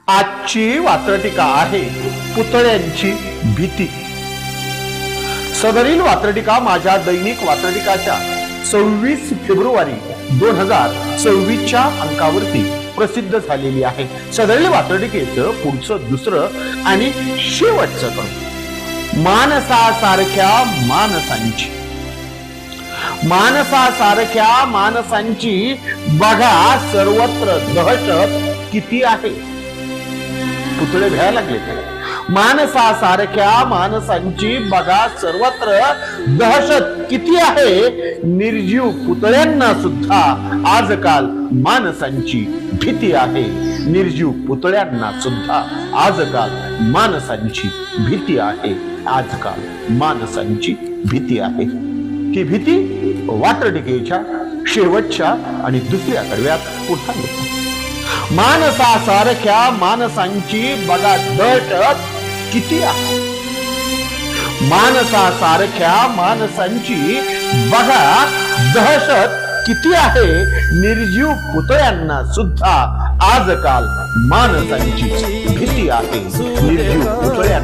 आजची वात्रटिका आहे पुतळ्यांची भीती। सदरील वात्रटिका माझ्या दैनिक वात्रटिकाच्या 26 फेब्रुवारी 2024च्या अंकावरती प्रसिद्ध झालेली आहे। सदरील वात्रटिकेचं पुढचं दुसरं आणि शेवटचं करू। मानसासारख्या माणसांची, माणसासारख्या माणसांची बघा सर्वत्र दहशत किती आहे। पुतळे भ्यायला लागले। माणसासारख्या माणसांची बघा सर्वत्र दहशत किती आहे। निर्जीव पुतळ्यांना सुद्धा आजकाल माणसांची भीती आहे। निर्जीव पुतळ्यांना सुद्धा आजकाल माणसांची भीती आहे। आजकाल माणसांची भीती आहे। ही भीती वात्रटिकेच्या शेवटच्या आणि दुसऱ्या कडव्यात पुन्हा येते। माणसासारख्या माणसांची बघा दहशत किती आहे। माणसासारख्या माणसांची बघा दहशत किती आहे। निर्जीव पुतळ्यांना सुद्धा आजकाल माणसांची भीती आहे। निर्जीव पुतळ्यांना